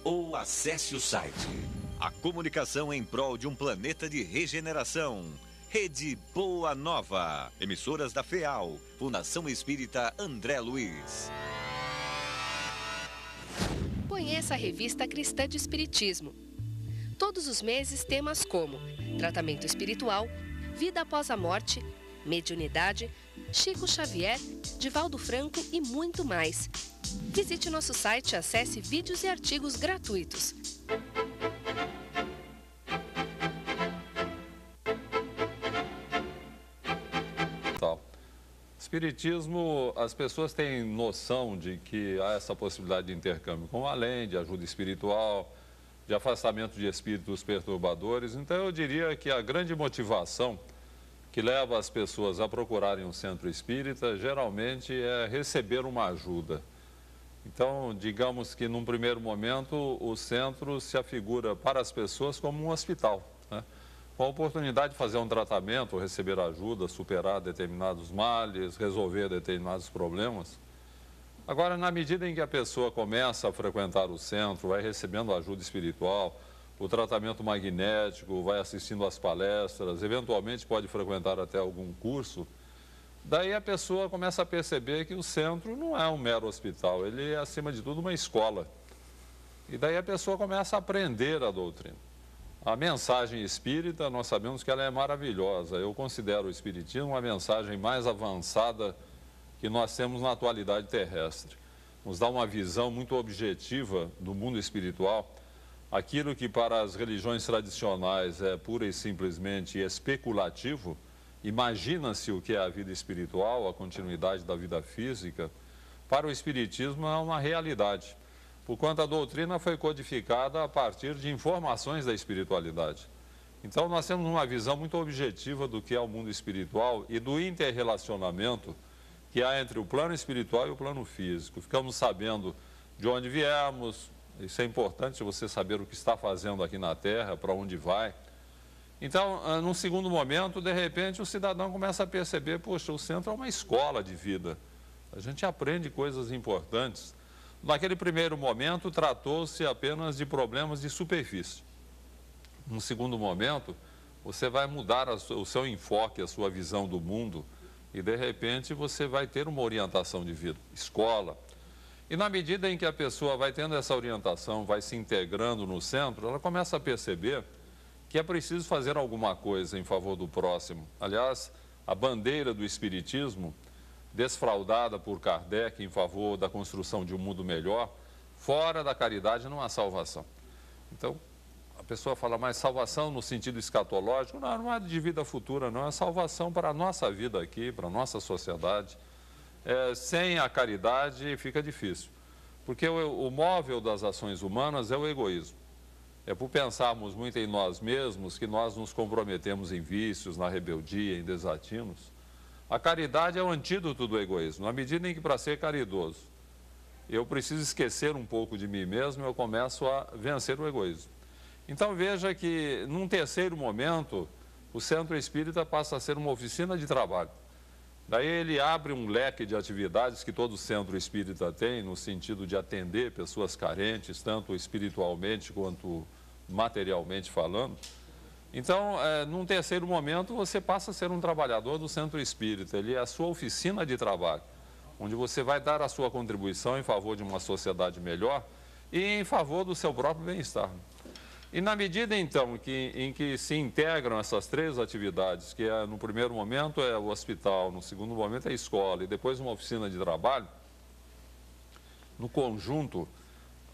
ou acesse o site. A comunicação em prol de um planeta de regeneração. Rede Boa Nova. Emissoras da FEAL. Fundação Espírita André Luiz. Conheça a revista Cristã de Espiritismo. Todos os meses temas como tratamento espiritual, vida após a morte, mediunidade, Chico Xavier, Divaldo Franco e muito mais. Visite nosso site e acesse vídeos e artigos gratuitos. Espiritismo, as pessoas têm noção de que há essa possibilidade de intercâmbio com além, de ajuda espiritual, de afastamento de espíritos perturbadores. Então eu diria que a grande motivação que leva as pessoas a procurarem um centro espírita geralmente é receber uma ajuda. Então, digamos que num primeiro momento o centro se afigura para as pessoas como um hospital, né? Com a oportunidade de fazer um tratamento, receber ajuda, superar determinados males, resolver determinados problemas. Agora, na medida em que a pessoa começa a frequentar o centro, vai recebendo ajuda espiritual, o tratamento magnético, vai assistindo às palestras, eventualmente pode frequentar até algum curso, daí a pessoa começa a perceber que o centro não é um mero hospital, ele é, acima de tudo, uma escola. E daí a pessoa começa a aprender a doutrina. A mensagem espírita, nós sabemos que ela é maravilhosa. Eu considero o espiritismo uma mensagem mais avançada que nós temos na atualidade terrestre. Nos dá uma visão muito objetiva do mundo espiritual. Aquilo que para as religiões tradicionais é pura e simplesmente especulativo, imagina-se o que é a vida espiritual, a continuidade da vida física, para o espiritismo é uma realidade. Porquanto a doutrina foi codificada a partir de informações da espiritualidade. Então, nós temos uma visão muito objetiva do que é o mundo espiritual e do interrelacionamento que há entre o plano espiritual e o plano físico. Ficamos sabendo de onde viemos, isso é importante, você saber o que está fazendo aqui na Terra, para onde vai. Então, num segundo momento, de repente, o cidadão começa a perceber, poxa, o centro é uma escola de vida. A gente aprende coisas importantes. Naquele primeiro momento, tratou-se apenas de problemas de superfície. Num segundo momento, você vai mudar o seu enfoque, a sua visão do mundo e, de repente, você vai ter uma orientação de vida, escola. E na medida em que a pessoa vai tendo essa orientação, vai se integrando no centro, ela começa a perceber que é preciso fazer alguma coisa em favor do próximo. Aliás, a bandeira do espiritismo, desfraudada por Kardec em favor da construção de um mundo melhor, fora da caridade não há salvação. Então, a pessoa fala, mas salvação no sentido escatológico? Não, não é de vida futura, não. É salvação para a nossa vida aqui, para a nossa sociedade. Sem a caridade fica difícil. Porque o móvel das ações humanas é o egoísmo. É por pensarmos muito em nós mesmos que nós nos comprometemos em vícios, na rebeldia, em desatinos. A caridade é o antídoto do egoísmo. Na medida em que, para ser caridoso, eu preciso esquecer um pouco de mim mesmo, eu começo a vencer o egoísmo. Então, veja que, num terceiro momento, o Centro Espírita passa a ser uma oficina de trabalho. Daí ele abre um leque de atividades que todo Centro Espírita tem, no sentido de atender pessoas carentes, tanto espiritualmente quanto materialmente falando. Então, num terceiro momento, você passa a ser um trabalhador do Centro Espírita. Ele é a sua oficina de trabalho, onde você vai dar a sua contribuição em favor de uma sociedade melhor e em favor do seu próprio bem-estar. E na medida, então, em que se integram essas três atividades, que no primeiro momento é o hospital, no segundo momento é a escola e depois uma oficina de trabalho, no conjunto,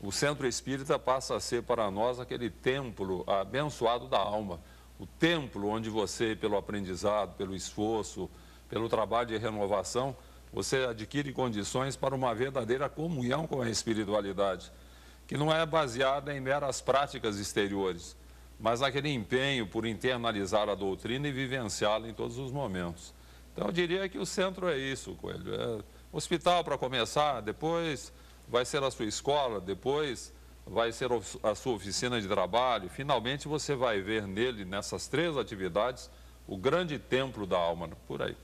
o Centro Espírita passa a ser para nós aquele templo abençoado da alma. O templo onde você, pelo aprendizado, pelo esforço, pelo trabalho de renovação, você adquire condições para uma verdadeira comunhão com a espiritualidade, que não é baseada em meras práticas exteriores, mas naquele empenho por internalizar a doutrina e vivenciá-la em todos os momentos. Então, eu diria que o centro é isso, Coelho. É hospital para começar, depois vai ser a sua escola, depois vai ser a sua oficina de trabalho. Finalmente, você vai ver nele, nessas três atividades, o grande templo da alma, por aí.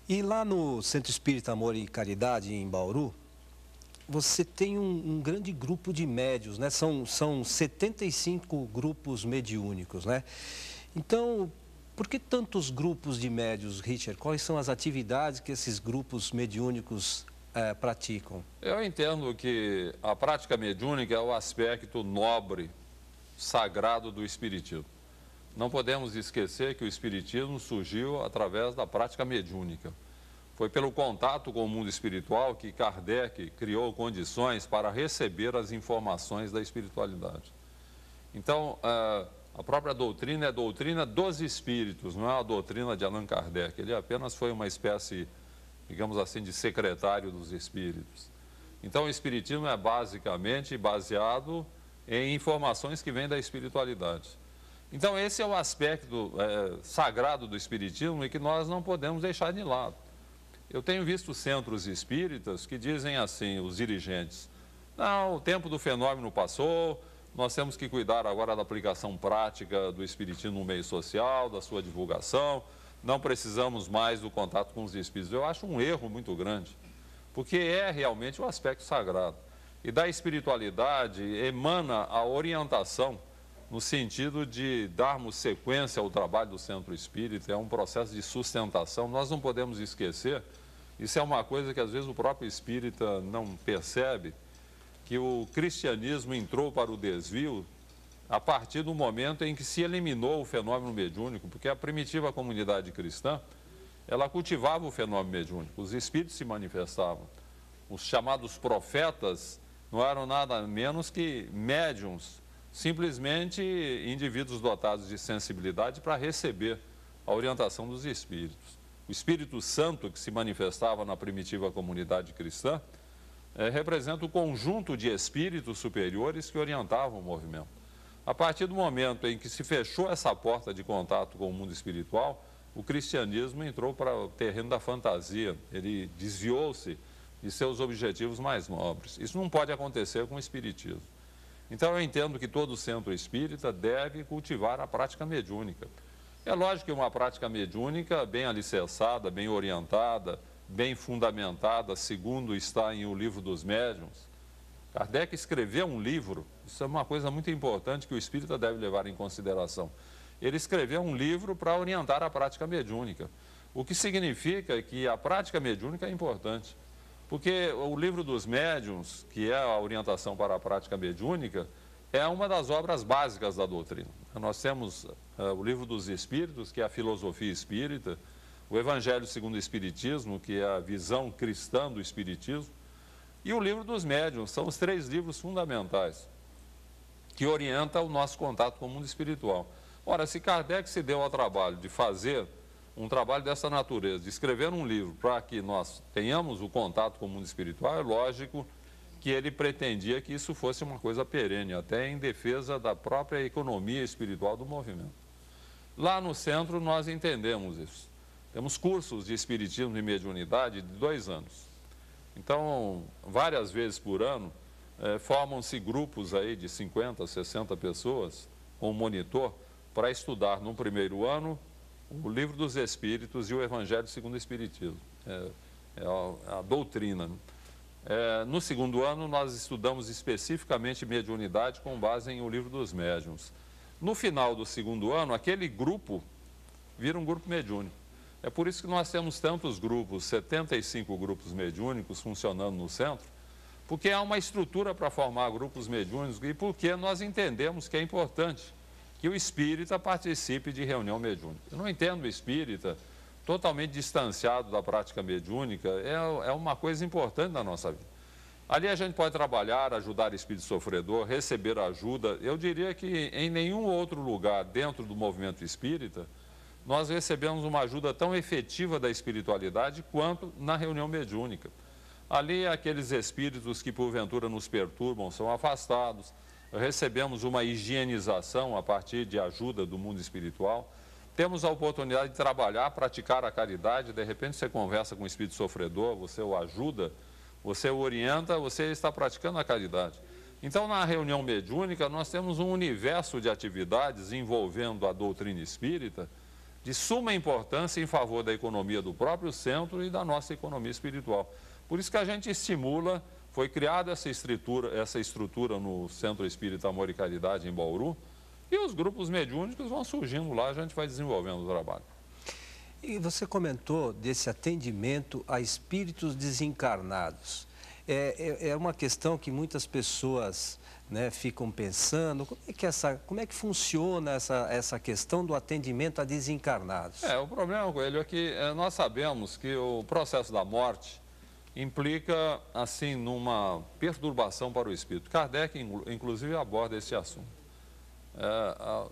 E lá no Centro Espírita Amor e Caridade, em Bauru, você tem um grande grupo de médiuns, né? São 75 grupos mediúnicos, né? Então, por que tantos grupos de médiuns, Richard? Quais são as atividades que esses grupos mediúnicos praticam? Eu entendo que a prática mediúnica é o aspecto nobre, sagrado do espiritismo. Não podemos esquecer que o espiritismo surgiu através da prática mediúnica. Foi pelo contato com o mundo espiritual que Kardec criou condições para receber as informações da espiritualidade. Então, a própria doutrina é a doutrina dos espíritos, não é a doutrina de Allan Kardec. Ele apenas foi uma espécie, digamos assim, de secretário dos espíritos. Então, o espiritismo é basicamente baseado em informações que vêm da espiritualidade. Então, esse é o aspecto sagrado do espiritismo e que nós não podemos deixar de lado. Eu tenho visto centros espíritas que dizem assim, os dirigentes, não, o tempo do fenômeno passou, nós temos que cuidar agora da aplicação prática do espiritismo no meio social, da sua divulgação, não precisamos mais do contato com os espíritos. Eu acho um erro muito grande, porque é realmente um aspecto sagrado. E da espiritualidade emana a orientação no sentido de darmos sequência ao trabalho do centro espírita, é um processo de sustentação. Nós não podemos esquecer, isso é uma coisa que às vezes o próprio espírita não percebe, que o cristianismo entrou para o desvio a partir do momento em que se eliminou o fenômeno mediúnico, porque a primitiva comunidade cristã, ela cultivava o fenômeno mediúnico, os espíritos se manifestavam. Os chamados profetas não eram nada menos que médiuns, simplesmente indivíduos dotados de sensibilidade para receber a orientação dos espíritos. O Espírito Santo que se manifestava na primitiva comunidade cristã representa o conjunto de espíritos superiores que orientavam o movimento. A partir do momento em que se fechou essa porta de contato com o mundo espiritual, o cristianismo entrou para o terreno da fantasia, ele desviou-se de seus objetivos mais nobres. Isso não pode acontecer com o espiritismo. Então, eu entendo que todo centro espírita deve cultivar a prática mediúnica. É lógico que uma prática mediúnica bem alicerçada, bem orientada, bem fundamentada, segundo está em O Livro dos Médiuns. Kardec escreveu um livro, isso é uma coisa muito importante que o espírita deve levar em consideração. Ele escreveu um livro para orientar a prática mediúnica, o que significa que a prática mediúnica é importante. Porque o Livro dos Médiuns, que é a orientação para a prática mediúnica, é uma das obras básicas da doutrina. Nós temos o Livro dos Espíritos, que é a filosofia espírita, o Evangelho segundo o Espiritismo, que é a visão cristã do Espiritismo, e o Livro dos Médiuns. São os 3 livros fundamentais que orientam o nosso contato com o mundo espiritual. Ora, se Kardec se deu ao trabalho de fazer um trabalho dessa natureza, de escrever um livro para que nós tenhamos o contato com o mundo espiritual, é lógico que ele pretendia que isso fosse uma coisa perene, até em defesa da própria economia espiritual do movimento. Lá no centro nós entendemos isso. Temos cursos de espiritismo e mediunidade de 2 anos. Então, várias vezes por ano, formam-se grupos aí de 50, 60 pessoas com um monitor para estudar no primeiro ano o Livro dos Espíritos e o Evangelho segundo o Espiritismo, é a doutrina. No segundo ano, nós estudamos especificamente mediunidade com base em O Livro dos Médiuns. No final do segundo ano, aquele grupo vira um grupo mediúnico. É por isso que nós temos tantos grupos, 75 grupos mediúnicos funcionando no centro, porque há uma estrutura para formar grupos mediúnicos e porque nós entendemos que é importante que o espírita participe de reunião mediúnica. Eu não entendo o espírita totalmente distanciado da prática mediúnica, é uma coisa importante na nossa vida. Ali a gente pode trabalhar, ajudar o espírito sofredor, receber ajuda. Eu diria que em nenhum outro lugar dentro do movimento espírita nós recebemos uma ajuda tão efetiva da espiritualidade quanto na reunião mediúnica. Ali aqueles espíritos que porventura nos perturbam são afastados, recebemos uma higienização a partir de ajuda do mundo espiritual, temos a oportunidade de trabalhar, praticar a caridade, de repente você conversa com o espírito sofredor, você o ajuda, você o orienta, você está praticando a caridade. Então, na reunião mediúnica, nós temos um universo de atividades envolvendo a doutrina espírita de suma importância em favor da economia do próprio centro e da nossa economia espiritual. Por isso que a gente estimula Foi criada essa estrutura no Centro Espírita Amor e Caridade, em Bauru, e os grupos mediúnicos vão surgindo lá, a gente vai desenvolvendo o trabalho. E você comentou desse atendimento a espíritos desencarnados. É uma questão que muitas pessoas, né, ficam pensando, como é que funciona essa questão do atendimento a desencarnados? O problema, Coelho, é que nós sabemos que o processo da morte implica, assim, numa perturbação para o espírito. Kardec, inclusive, aborda esse assunto.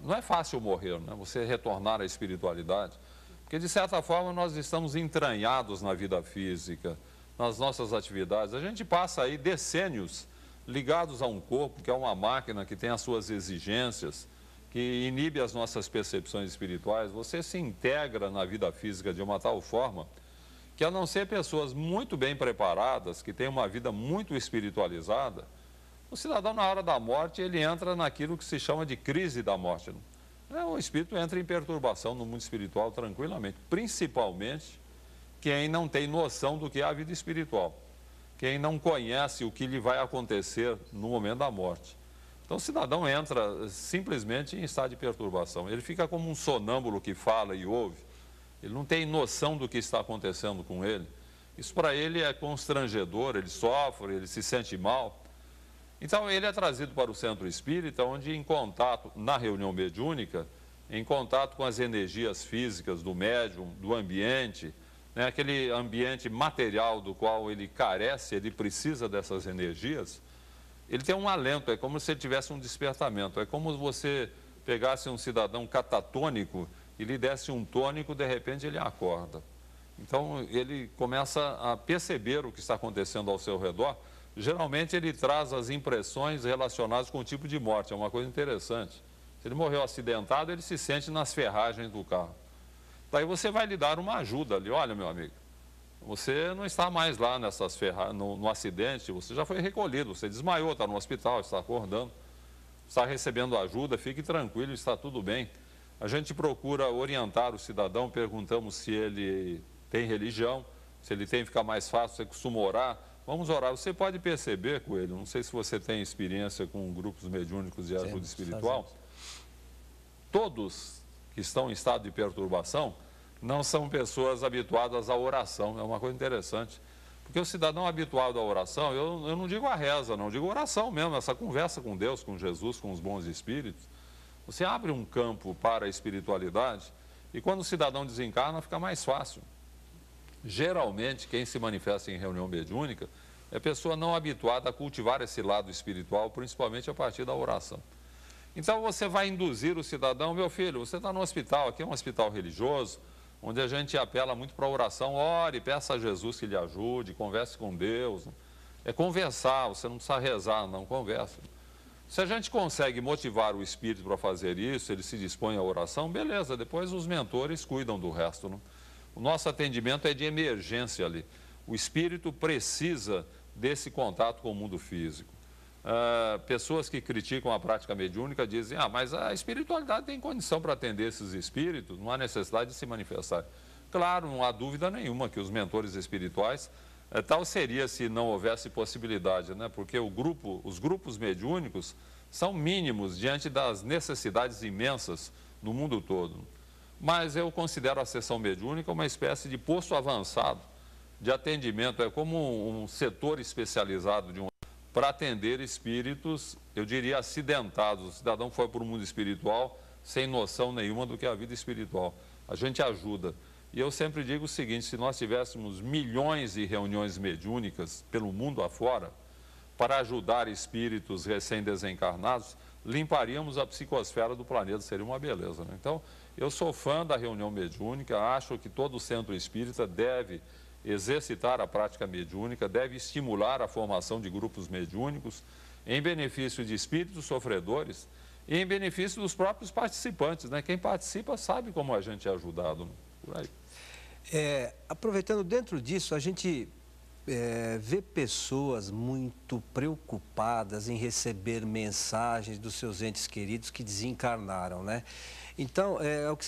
Não é fácil morrer, né? Você retornar à espiritualidade, porque, de certa forma, nós estamos entranhados na vida física, nas nossas atividades. A gente passa aí decênios ligados a um corpo, que é uma máquina que tem as suas exigências, que inibe as nossas percepções espirituais. Você se integra na vida física de uma tal forma que, a não ser pessoas muito bem preparadas, que têm uma vida muito espiritualizada, o cidadão, na hora da morte, ele entra naquilo que se chama de crise da morte. O espírito entra em perturbação no mundo espiritual tranquilamente, principalmente quem não tem noção do que é a vida espiritual, quem não conhece o que lhe vai acontecer no momento da morte. Então, o cidadão entra simplesmente em estado de perturbação. Ele fica como um sonâmbulo que fala e ouve. Ele não tem noção do que está acontecendo com ele. Isso para ele é constrangedor, ele sofre, ele se sente mal. Então, ele é trazido para o centro espírita, onde, em contato, na reunião mediúnica, em contato com as energias físicas do médium, do ambiente, né, aquele ambiente material do qual ele carece, ele precisa dessas energias, ele tem um alento, é como se ele tivesse um despertamento. É como se você pegasse um cidadão catatônico e lhe desse um tônico, de repente ele acorda. Então, ele começa a perceber o que está acontecendo ao seu redor. Geralmente, ele traz as impressões relacionadas com o tipo de morte. É uma coisa interessante. Se ele morreu acidentado, ele se sente nas ferragens do carro. Daí você vai lhe dar uma ajuda ali. Olha, meu amigo, você não está mais lá no acidente, você já foi recolhido, você desmaiou, está no hospital, está acordando, está recebendo ajuda, fique tranquilo, está tudo bem. A gente procura orientar o cidadão, perguntamos se ele tem religião, se ele tem, fica mais fácil, você costuma orar. Vamos orar. Você pode perceber, Coelho, não sei se você tem experiência com grupos mediúnicos de ajuda espiritual, todos que estão em estado de perturbação não são pessoas habituadas à oração. É uma coisa interessante. Porque o cidadão habituado à oração, eu não digo a reza, não, digo oração mesmo, essa conversa com Deus, com Jesus, com os bons espíritos. Você abre um campo para a espiritualidade e quando o cidadão desencarna fica mais fácil. Geralmente, quem se manifesta em reunião mediúnica é pessoa não habituada a cultivar esse lado espiritual, principalmente a partir da oração. Então, você vai induzir o cidadão, meu filho, você está no hospital, aqui é um hospital religioso, onde a gente apela muito para a oração, ore, peça a Jesus que lhe ajude, converse com Deus. É conversar, você não precisa rezar, não, conversa. Se a gente consegue motivar o espírito para fazer isso, ele se dispõe à oração, beleza, depois os mentores cuidam do resto, não? O nosso atendimento é de emergência ali. O espírito precisa desse contato com o mundo físico. Pessoas que criticam a prática mediúnica dizem, mas a espiritualidade tem condição para atender esses espíritos, não há necessidade de se manifestar. Claro, não há dúvida nenhuma que os mentores espirituais, tal seria se não houvesse possibilidade, né? Porque os grupos mediúnicos são mínimos diante das necessidades imensas no mundo todo. Mas eu considero a sessão mediúnica uma espécie de posto avançado de atendimento, é como um setor especializado para atender espíritos, eu diria, acidentados. O cidadão foi para o mundo espiritual sem noção nenhuma do que é a vida espiritual. A gente ajuda. E eu sempre digo o seguinte, se nós tivéssemos milhões de reuniões mediúnicas pelo mundo afora, para ajudar espíritos recém-desencarnados, limparíamos a psicosfera do planeta, seria uma beleza, né? Então, eu sou fã da reunião mediúnica, acho que todo centro espírita deve exercitar a prática mediúnica, deve estimular a formação de grupos mediúnicos em benefício de espíritos sofredores e em benefício dos próprios participantes, né? Quem participa sabe como a gente é ajudado, né? Por aí. Aproveitando dentro disso, a gente vê pessoas muito preocupadas em receber mensagens dos seus entes queridos que desencarnaram, né? Então, o que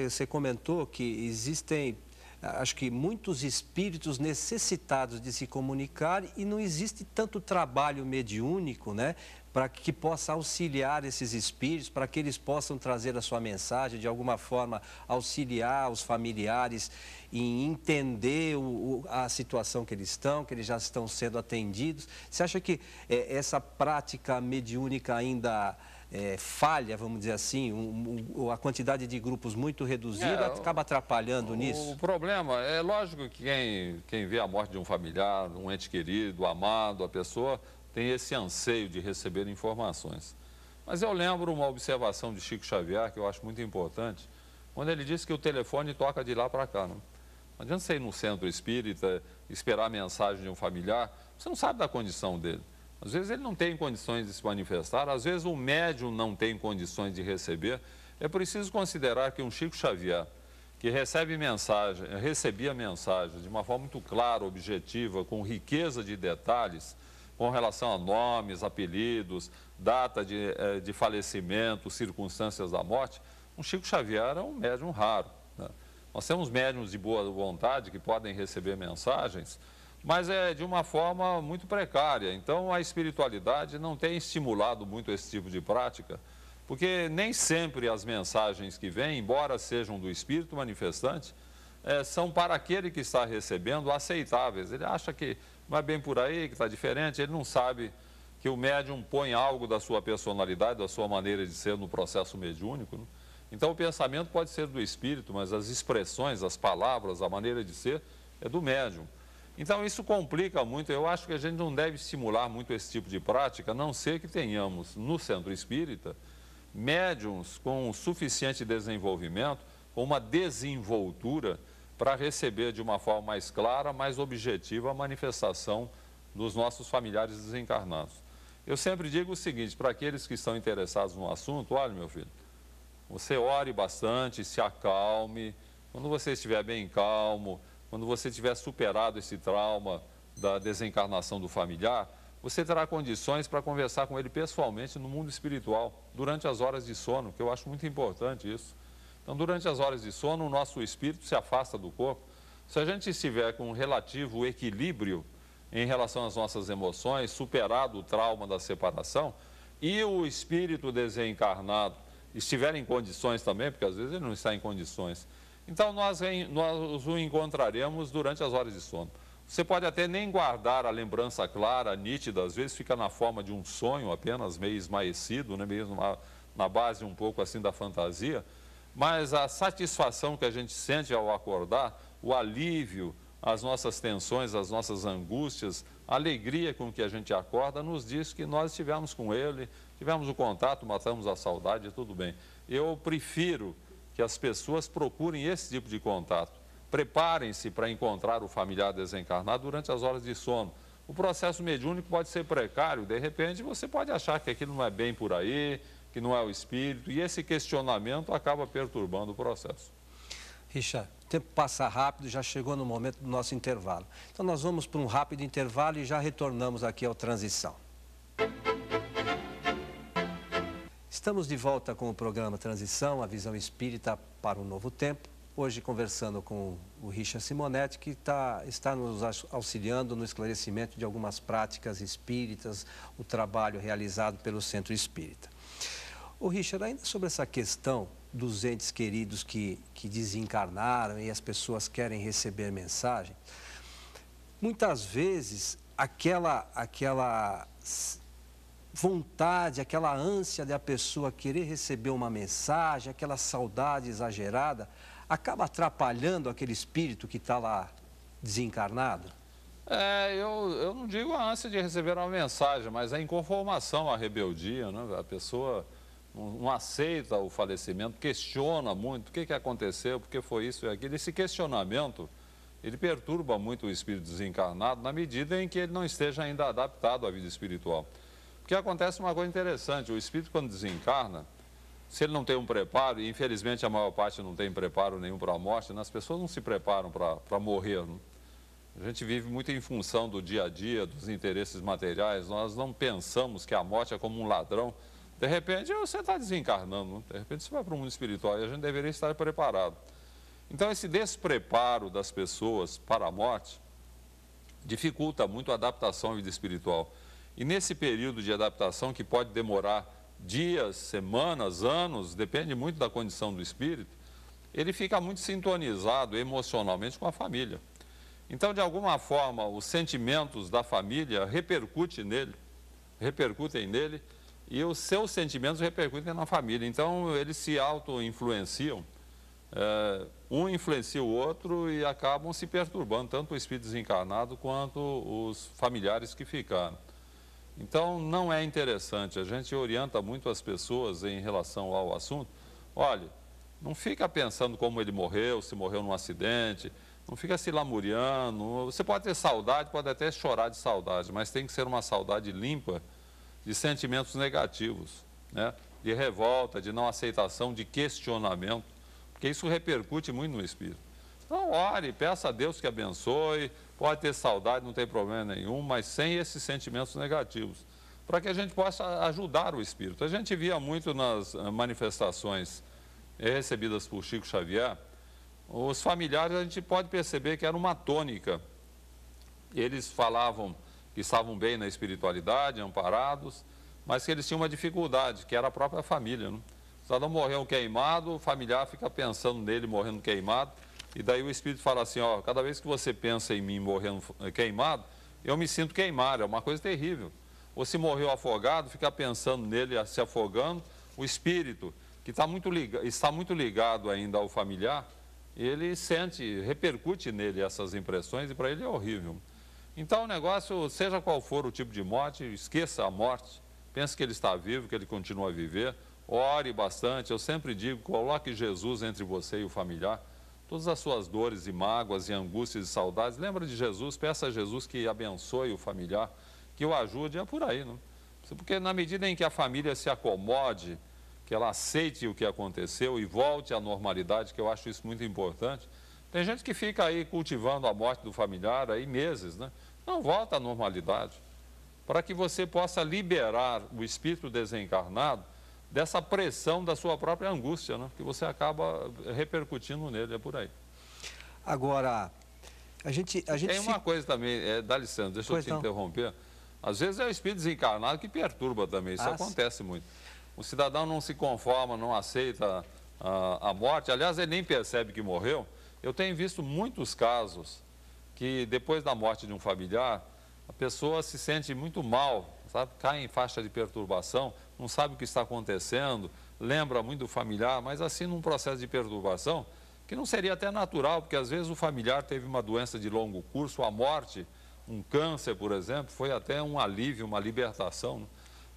você comentou, que existem acho que muitos espíritos necessitados de se comunicar e não existe tanto trabalho mediúnico, né? Para que possa auxiliar esses espíritos, para que eles possam trazer a sua mensagem, de alguma forma auxiliar os familiares em entender a situação que eles já estão sendo atendidos. Você acha que essa prática mediúnica ainda falha, vamos dizer assim, a quantidade de grupos muito reduzida acaba atrapalhando nisso? O problema é lógico que quem vê a morte de um familiar, um ente querido, amado, a pessoa tem esse anseio de receber informações. Mas eu lembro uma observação de Chico Xavier, que eu acho muito importante, quando ele disse que o telefone toca de lá para cá. Não adianta você ir no centro espírita, esperar a mensagem de um familiar, você não sabe da condição dele. Às vezes ele não tem condições de se manifestar, às vezes o médium não tem condições de receber. É preciso considerar que um Chico Xavier, que recebia mensagens de uma forma muito clara, objetiva, com riqueza de detalhes, com relação a nomes, apelidos, data de falecimento, circunstâncias da morte, um Chico Xavier é um médium raro, né? Nós temos médiums de boa vontade que podem receber mensagens, mas é de uma forma muito precária. Então, a espiritualidade não tem estimulado muito esse tipo de prática, porque nem sempre as mensagens que vêm, embora sejam do espírito manifestante, são para aquele que está recebendo aceitáveis. Ele acha que não é bem por aí, que está diferente, ele não sabe que o médium põe algo da sua personalidade, da sua maneira de ser no processo mediúnico, né? Então, o pensamento pode ser do espírito, mas as expressões, as palavras, a maneira de ser é do médium. Então, isso complica muito. Eu acho que a gente não deve estimular muito esse tipo de prática, a não ser que tenhamos no centro espírita médiums com suficiente desenvolvimento, com uma desenvoltura para receber de uma forma mais clara, mais objetiva a manifestação dos nossos familiares desencarnados. Eu sempre digo o seguinte, para aqueles que estão interessados no assunto: olha, meu filho, você ore bastante, se acalme. Quando você estiver bem calmo, quando você tiver superado esse trauma da desencarnação do familiar, você terá condições para conversar com ele pessoalmente no mundo espiritual, durante as horas de sono, que eu acho muito importante isso. Então, durante as horas de sono, o nosso espírito se afasta do corpo. Se a gente estiver com um relativo equilíbrio em relação às nossas emoções, superado o trauma da separação, e o espírito desencarnado estiver em condições também, porque às vezes ele não está em condições, então nós o encontraremos durante as horas de sono. Você pode até nem guardar a lembrança clara, nítida, às vezes fica na forma de um sonho apenas, meio esmaecido, né? Meio na base um pouco assim da fantasia, mas a satisfação que a gente sente ao acordar, o alívio, as nossas tensões, as nossas angústias, a alegria com que a gente acorda, nos diz que nós estivemos com ele, tivemos o contato, matamos a saudade, tudo bem. Eu prefiro que as pessoas procurem esse tipo de contato. Preparem-se para encontrar o familiar desencarnado durante as horas de sono. O processo mediúnico pode ser precário, de repente você pode achar que aquilo não é bem por aí, que não é o espírito, e esse questionamento acaba perturbando o processo. Richard, o tempo passa rápido, já chegou no momento do nosso intervalo. Então nós vamos para um rápido intervalo e já retornamos aqui ao Transição. Estamos de volta com o programa Transição, a visão espírita para um novo tempo. Hoje conversando com o Richard Simonetti, que está nos auxiliando no esclarecimento de algumas práticas espíritas, o trabalho realizado pelo Centro Espírita. O Richard, ainda sobre essa questão dos entes queridos que desencarnaram e as pessoas querem receber mensagem, muitas vezes aquela vontade, aquela ânsia de a pessoa querer receber uma mensagem, aquela saudade exagerada, acaba atrapalhando aquele espírito que está lá desencarnado? Eu não digo a ânsia de receber uma mensagem, mas a inconformação, a rebeldia, né? A pessoa não aceita o falecimento, questiona muito o que aconteceu, por que foi isso e aquilo. Esse questionamento, ele perturba muito o espírito desencarnado na medida em que ele não esteja ainda adaptado à vida espiritual. Porque acontece uma coisa interessante, o espírito quando desencarna, se ele não tem um preparo, e infelizmente a maior parte não tem preparo nenhum para a morte, né? As pessoas não se preparam para morrer, né? A gente vive muito em função do dia a dia, dos interesses materiais, nós não pensamos que a morte é como um ladrão. De repente você está desencarnando, né? De repente você vai para o mundo espiritual e a gente deveria estar preparado. Então, esse despreparo das pessoas para a morte dificulta muito a adaptação à vida espiritual. E nesse período de adaptação, que pode demorar dias, semanas, anos, depende muito da condição do espírito, ele fica muito sintonizado emocionalmente com a família. Então, de alguma forma, os sentimentos da família repercutem nele, e os seus sentimentos repercutem na família. Então, eles se auto-influenciam, um influencia o outro e acabam se perturbando, tanto o espírito desencarnado quanto os familiares que ficaram. Então, não é interessante. A gente orienta muito as pessoas em relação ao assunto. Olha, não fica pensando como ele morreu, se morreu num acidente, não fica se lamuriando. Você pode ter saudade, pode até chorar de saudade, mas tem que ser uma saudade limpa de sentimentos negativos, né? De revolta, de não aceitação, de questionamento, porque isso repercute muito no espírito. Então, ore, peça a Deus que abençoe, pode ter saudade, não tem problema nenhum, mas sem esses sentimentos negativos, para que a gente possa ajudar o espírito. A gente via muito nas manifestações recebidas por Chico Xavier, os familiares, a gente pode perceber que era uma tônica. Eles falavam que estavam bem na espiritualidade, amparados, mas que eles tinham uma dificuldade, que era a própria família, né? O cidadão morreu queimado, o familiar fica pensando nele morrendo queimado, e daí o espírito fala assim, ó, cada vez que você pensa em mim morrendo queimado, eu me sinto queimar, é uma coisa terrível. Ou se morreu afogado, fica pensando nele se afogando, o espírito, que está muito ligado ainda ao familiar, ele sente, repercute nele essas impressões e para ele é horrível. Então o negócio, seja qual for o tipo de morte, esqueça a morte, pense que ele está vivo, que ele continua a viver, ore bastante. Eu sempre digo, coloque Jesus entre você e o familiar, todas as suas dores e mágoas e angústias e saudades, lembra de Jesus, peça a Jesus que abençoe o familiar, que o ajude, é por aí, não? Porque na medida em que a família se acomode, que ela aceite o que aconteceu e volte à normalidade, que eu acho isso muito importante. Tem gente que fica aí cultivando a morte do familiar aí meses, né? Não, volta à normalidade, para que você possa liberar o espírito desencarnado dessa pressão da sua própria angústia, né? Que você acaba repercutindo nele, é por aí. Agora, a gente tem uma coisa também, dá licença, deixa eu te interromper. Às vezes é o espírito desencarnado que perturba também, isso acontece muito. O cidadão não se conforma, não aceita a morte, aliás, ele nem percebe que morreu. Eu tenho visto muitos casos que depois da morte de um familiar, a pessoa se sente muito mal, sabe? Cai em faixa de perturbação, não sabe o que está acontecendo, lembra muito do familiar, mas assim num processo de perturbação que não seria até natural, porque às vezes o familiar teve uma doença de longo curso, a morte, um câncer, por exemplo, foi até um alívio, uma libertação, né?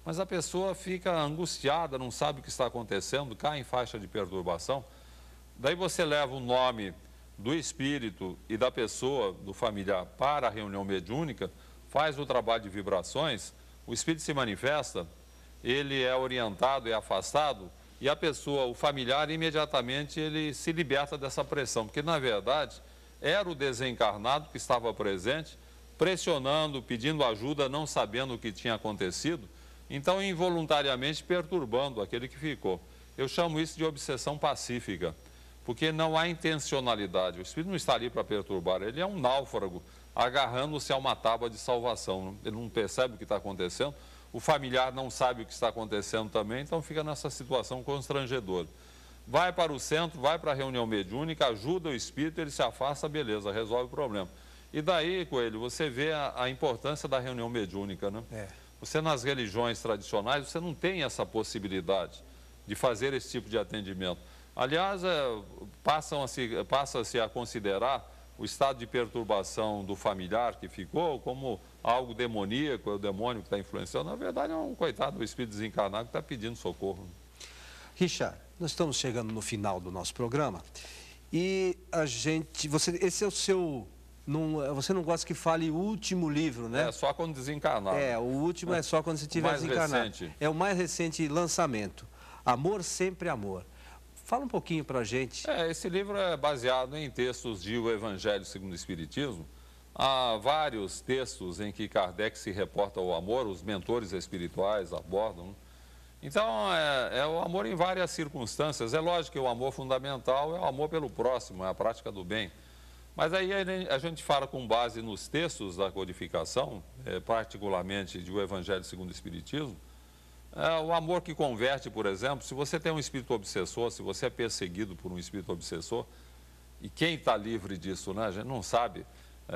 Mas a pessoa fica angustiada, não sabe o que está acontecendo, cai em faixa de perturbação. Daí você leva o nome do espírito e da pessoa, do familiar, para a reunião mediúnica, faz o trabalho de vibrações, o espírito se manifesta, ele é orientado, é afastado, e a pessoa, o familiar, imediatamente ele se liberta dessa pressão, porque na verdade era o desencarnado que estava presente, pressionando, pedindo ajuda, não sabendo o que tinha acontecido, então involuntariamente perturbando aquele que ficou. Eu chamo isso de obsessão pacífica, porque não há intencionalidade. O espírito não está ali para perturbar, ele é um náufrago agarrando-se a uma tábua de salvação. Ele não percebe o que está acontecendo, o familiar não sabe o que está acontecendo também, então fica nessa situação constrangedora. Vai para o centro, vai para a reunião mediúnica, ajuda o espírito, ele se afasta, beleza, resolve o problema. E daí, Coelho, você vê a importância da reunião mediúnica, né? Você nas religiões tradicionais, você não tem essa possibilidade de fazer esse tipo de atendimento. Aliás, passa-se a considerar o estado de perturbação do familiar que ficou como algo demoníaco, é o demônio que está influenciando. Na verdade, é um coitado do espírito desencarnado que está pedindo socorro. Richard, nós estamos chegando no final do nosso programa e esse é o seu... você não gosta que fale o último livro, né? É só quando desencarnar. O último é só quando você estiver desencarnado. Recente. É o mais recente lançamento. Amor, Sempre Amor. Fala um pouquinho para a gente. Esse livro é baseado em textos de O Evangelho segundo o Espiritismo. Há vários textos em que Kardec se reporta ao amor, os mentores espirituais abordam. Então, é o amor em várias circunstâncias. É lógico que o amor fundamental é o amor pelo próximo, é a prática do bem. Mas aí a gente fala com base nos textos da codificação, particularmente do Evangelho segundo o Espiritismo, o amor que converte, por exemplo, se você tem um espírito obsessor, se você é perseguido por um espírito obsessor, e quem está livre disso, né? A gente não sabe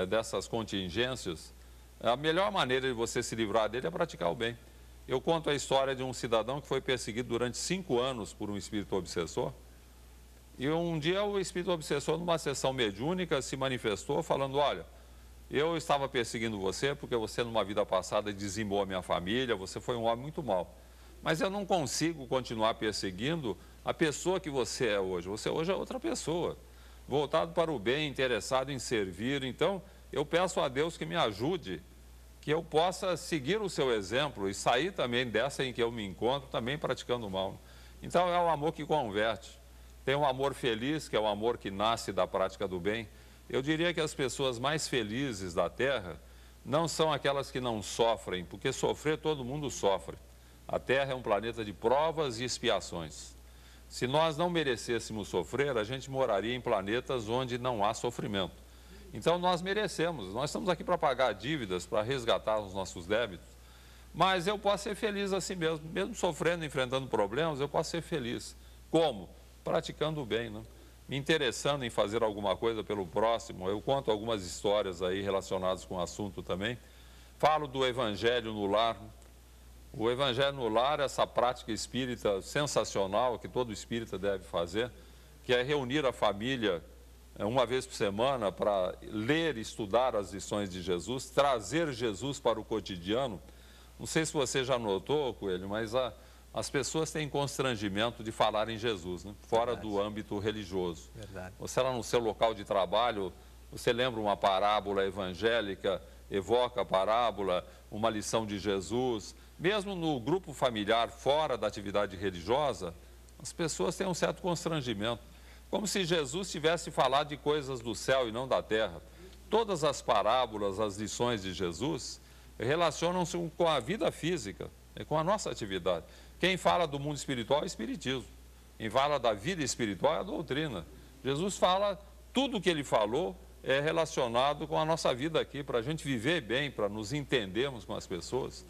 dessas contingências, a melhor maneira de você se livrar dele é praticar o bem. Eu conto a história de um cidadão que foi perseguido durante 5 anos por um espírito obsessor. E um dia o espírito obsessor, numa sessão mediúnica, se manifestou falando, olha, eu estava perseguindo você porque você numa vida passada dizimou a minha família, você foi um homem muito mau. Mas eu não consigo continuar perseguindo a pessoa que você é hoje. Você hoje é outra pessoa, voltado para o bem, interessado em servir. Então, eu peço a Deus que me ajude, que eu possa seguir o seu exemplo e sair também dessa em que eu me encontro, também praticando o mal. Então, é o amor que converte. Tem um amor feliz, que é o amor que nasce da prática do bem. Eu diria que as pessoas mais felizes da Terra não são aquelas que não sofrem, porque sofrer todo mundo sofre. A Terra é um planeta de provas e expiações. Se nós não merecêssemos sofrer, a gente moraria em planetas onde não há sofrimento. Então nós merecemos, nós estamos aqui para pagar dívidas, para resgatar os nossos débitos, mas eu posso ser feliz assim mesmo, mesmo sofrendo, enfrentando problemas, eu posso ser feliz. Como? Praticando o bem, né? Me interessando em fazer alguma coisa pelo próximo. Eu conto algumas histórias aí relacionadas com o assunto também. Falo do Evangelho no lar. O Evangelho no lar, essa prática espírita sensacional que todo espírita deve fazer, que é reunir a família uma vez por semana para ler e estudar as lições de Jesus, trazer Jesus para o cotidiano. Não sei se você já notou, Coelho, mas as pessoas têm constrangimento de falar em Jesus, né? Fora do âmbito religioso. Verdade. Você lá no seu local de trabalho, você lembra uma parábola evangélica, evoca a parábola, uma lição de Jesus. Mesmo no grupo familiar, fora da atividade religiosa, as pessoas têm um certo constrangimento. Como se Jesus tivesse falado de coisas do céu e não da terra. Todas as parábolas, as lições de Jesus, relacionam-se com a vida física, com a nossa atividade. Quem fala do mundo espiritual é o Espiritismo. Quem fala da vida espiritual é a doutrina. Jesus fala, tudo o que ele falou é relacionado com a nossa vida aqui, para a gente viver bem, para nos entendermos com as pessoas.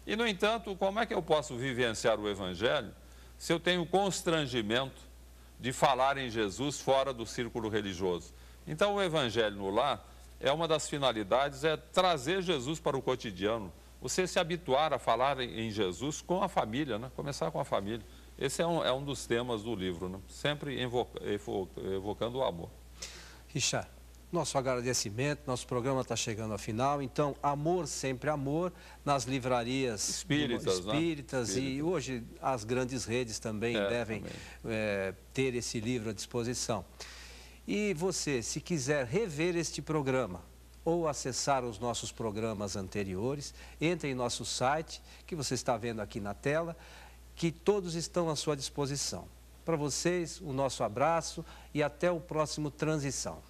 E, no entanto, como é que eu posso vivenciar o Evangelho se eu tenho constrangimento de falar em Jesus fora do círculo religioso? Então, o Evangelho no lar, uma das finalidades é trazer Jesus para o cotidiano. Você se habituar a falar em Jesus com a família, né? Começar com a família. Esse é um dos temas do livro, né? Sempre evocando o amor. Richard, nosso agradecimento, nosso programa está chegando ao final, então, amor, sempre amor, nas livrarias espíritas, né? E hoje as grandes redes também devem ter esse livro à disposição. E você, se quiser rever este programa ou acessar os nossos programas anteriores, entre em nosso site, que você está vendo aqui na tela, que todos estão à sua disposição. Para vocês, o nosso abraço e até o próximo Transição.